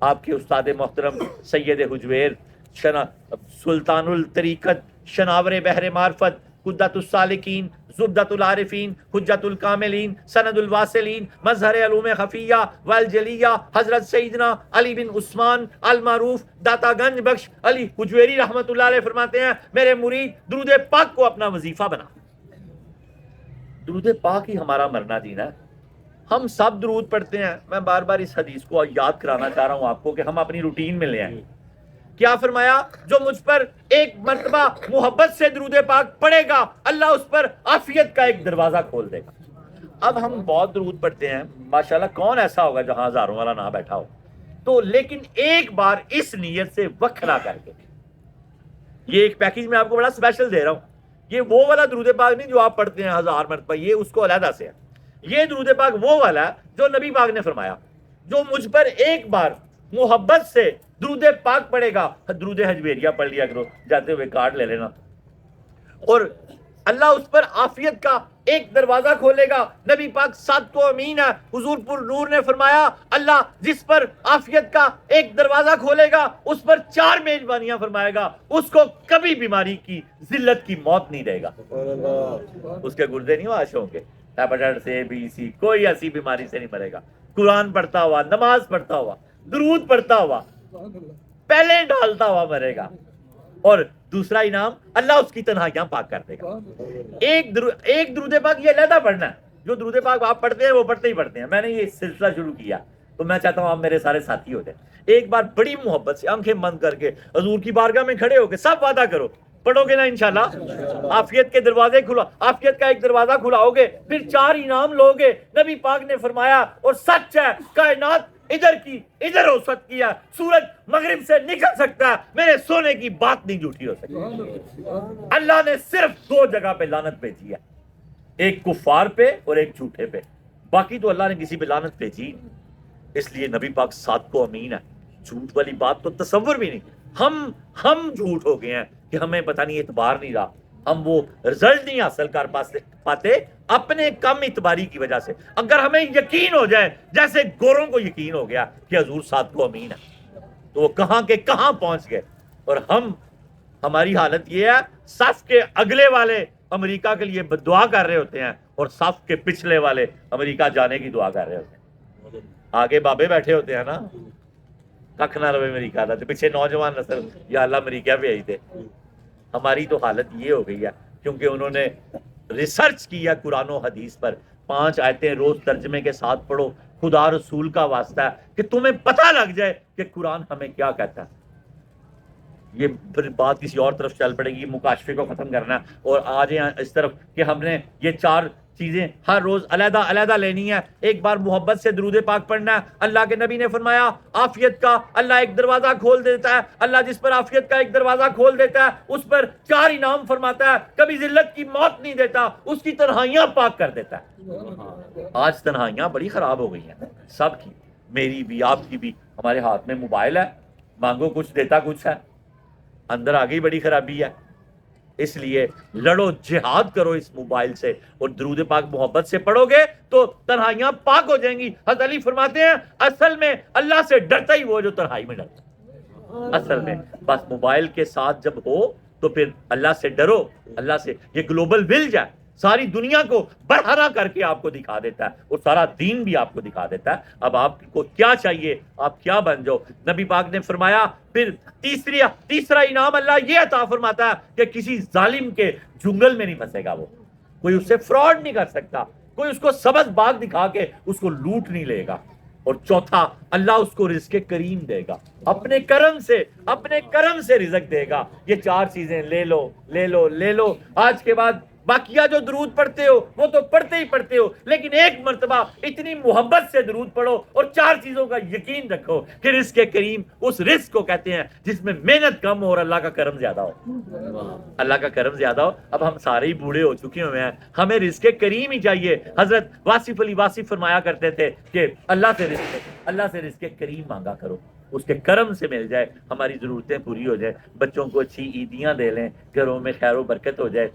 آپ کے استاد محترم سید حجویر سلطان الطریقت شناور بحر معرفت قدت السالکین زبدۃ العارفین حجت الکاملین سند الواصلین مظہر علوم خفیہ والجلیہ حضرت سیدنا علی بن عثمان المعروف داتا گنج بخش علی حجویری رحمۃ اللہ علیہ فرماتے ہیں میرے مرید درود پاک کو اپنا وظیفہ بنا. درود پاک ہی ہمارا مرنا جینا ہے. ہم سب درود پڑھتے ہیں. میں بار بار اس حدیث کو یاد کرانا چاہ رہا ہوں آپ کو کہ ہم اپنی روٹین میں لے آئیں. کیا فرمایا؟ جو مجھ پر ایک مرتبہ محبت سے درود پاک پڑھے گا اللہ اس پر عافیت کا ایک دروازہ کھول دے گا. اب ہم بہت درود پڑھتے ہیں ماشاءاللہ. کون ایسا ہوگا جہاں ہزاروں والا نہ بیٹھا ہو؟ تو لیکن ایک بار اس نیت سے وکھرا کر کے, یہ ایک پیکیج میں آپ کو بڑا اسپیشل دے رہا ہوں. یہ وہ والا درود پاک نہیں جو آپ پڑھتے ہیں 1000 مرتبہ, یہ اس کو علیحدہ سے ہے. یہ درود پاک وہ والا ہے جو نبی پاک نے فرمایا جو مجھ پر ایک بار محبت سے درود پاک پڑھے گا. درود حجویریہ پڑھ لیا کرو, جاتے ہوئے کارڈ لے لینا, اور اللہ اس پر عافیت کا ایک دروازہ کھولے گا. نبی پاک ساتھ کو امین ہے, حضور پر نور نے فرمایا اللہ جس پر عافیت کا ایک دروازہ کھولے گا اس پر 4 میزبانیاں فرمائے گا. اس کو کبھی بیماری کی ذلت کی موت نہیں دے گا. اس کے گردے نہیں واش ہوں گے, ہیپاٹائٹس اے بی سی, کوئی ایسی بیماری سے نہیں مرے گا. قرآن پڑھتا ہوا, نماز پڑھتا ہوا, درود پڑھتا ہوا, پہلے ڈالتا ہوا مرے گا. اور دوسرا انعام اللہ اس کی تنہائیاں پاک کر دے گا. ایک درود پاک یہ علیحدہ پڑھنا ہے. جو درود پاک آپ پڑھتے ہیں وہ پڑھتے ہی پڑھتے ہیں. میں نے یہ سلسلہ شروع کیا تو میں چاہتا ہوں آپ میرے سارے ساتھی ہو جائیں. ایک بار بڑی محبت سے آنکھیں بند کر کے حضور کی بارگاہ میں کھڑے ہو کے سب وعدہ کرو, پڑھو گے نا انشاءاللہ عافیت کے دروازے کھلا, عافیت کا ایک دروازہ کھلاؤ گے, پھر 4 انعام لو گے. نبی پاک نے فرمایا اور سچ ہے, کائنات ادھر کی ادھر ہو سکتی ہے, سورج مغرب سے نکل سکتا ہے, میرے سونے کی بات نہیں جھوٹی ہو سکتی. اللہ نے صرف 2 جگہ پہ لعنت بھیجی ہے, ایک کفار پہ اور ایک جھوٹے پہ. باقی تو اللہ نے کسی پہ لعنت بھیجی. اس لیے نبی پاک ساتھ کو امین ہے. جھوٹ والی بات تو تصور بھی نہیں. ہم جھوٹ ہو گئے ہیں کہ ہمیں پتہ نہیں اعتبار نہیں رہا, ہم وہ رزلٹ نہیں حاصل کر پاتے اپنے کم اعتباری کی وجہ سے. اگر ہمیں یقین ہو جائے جیسے گوروں کو یقین ہو گیا کہ حضور ساتھ کو امین ہے, تو وہ کہاں کے کہاں پہنچ گئے. اور ہماری حالت یہ ہے, صف کے اگلے والے امریکہ کے لیے دعا کر رہے ہوتے ہیں اور صف کے پچھلے والے امریکہ جانے کی دعا کر رہے ہوتے ہیں. آگے بابے بیٹھے ہوتے ہیں نا, ککھ نہ روے امریکہ دا, پیچھے نوجوان نسل یا اللہ امریکہ پہ آئی تھے. ہماری تو حالت یہ ہو گئی ہے کیونکہ انہوں نے ریسرچ کیا قرآن و حدیث پر. 5 آیتیں روز ترجمے کے ساتھ پڑھو, خدا رسول کا واسطہ ہے کہ تمہیں پتہ لگ جائے کہ قرآن ہمیں کیا کہتا ہے. یہ پھر بات کسی اور طرف چل پڑے گی, مکاشفے کو ختم کرنا ہے, اور آ جائیں اس طرف کہ ہم نے یہ 4 چیزیں ہر روز علیحدہ علیحدہ لینی ہے. ایک بار محبت سے درود پاک پڑھنا ہے. اللہ کے نبی نے فرمایا عافیت کا اللہ ایک دروازہ کھول دیتا ہے. اللہ جس پر عافیت کا ایک دروازہ کھول دیتا ہے اس پر 4 انعام فرماتا ہے. کبھی ذلت کی موت نہیں دیتا, اس کی تنہائیاں پاک کر دیتا ہے. آج تنہائیاں بڑی خراب ہو گئی ہیں سب کی, میری بھی آپ کی بھی. ہمارے ہاتھ میں موبائل ہے, مانگو کچھ دیتا کچھ ہے, اندر آگے بڑی خرابی ہے. اس لیے لڑو, جہاد کرو اس موبائل سے, اور درود پاک محبت سے پڑھو گے تو تنہائیاں پاک ہو جائیں گی. حضرت علی فرماتے ہیں اصل میں اللہ سے ڈرتا ہی وہ جو تنہائی میں ڈرتا ہے. اصل میں بس موبائل کے ساتھ جب ہو تو پھر اللہ سے ڈرو. اللہ سے یہ گلوبل ولیج ہے, ساری دنیا کو برہنہ کر کے آپ کو دکھا دیتا ہے, اور سارا دین بھی آپ کو دکھا دیتا ہے. اب آپ کو کیا چاہیے, آپ کیا بن جاؤ. نبی پاک نے فرمایا پھر تیسرا انعام اللہ یہ عطا فرماتا ہے کہ کسی ظالم کے جنگل میں نہیں پھنسے گا. وہ کوئی اس سے فراڈ نہیں کر سکتا, کوئی اس کو سبز باغ دکھا کے اس کو لوٹ نہیں لے گا. اور چوتھا اللہ اس کو رزق کریم دے گا, اپنے کرم سے رزق دے گا. یہ 4 چیزیں لے لو لے لو لے لو. آج کے بعد باقیہ جو درود پڑھتے ہو وہ تو پڑھتے ہی پڑھتے ہو, لیکن ایک مرتبہ اتنی محبت سے درود پڑھو اور 4 چیزوں کا یقین رکھو کہ رزق کریم اس رزق کو کہتے ہیں جس میں محنت کم ہو اور اللہ کا کرم زیادہ ہو. اللہ کا کرم زیادہ ہو. اب ہم سارے ہی بوڑھے ہو چکے ہوئے ہیں, ہمیں رزق کریم ہی چاہیے. حضرت واصف علی واصف فرمایا کرتے تھے کہ اللہ سے رزق کریم مانگا کرو, اس کے کرم سے مل جائے, ہماری ضرورتیں پوری ہو جائے, بچوں کو اچھی عیدیاں دے لیں, گھروں میں خیر و برکت ہو جائے.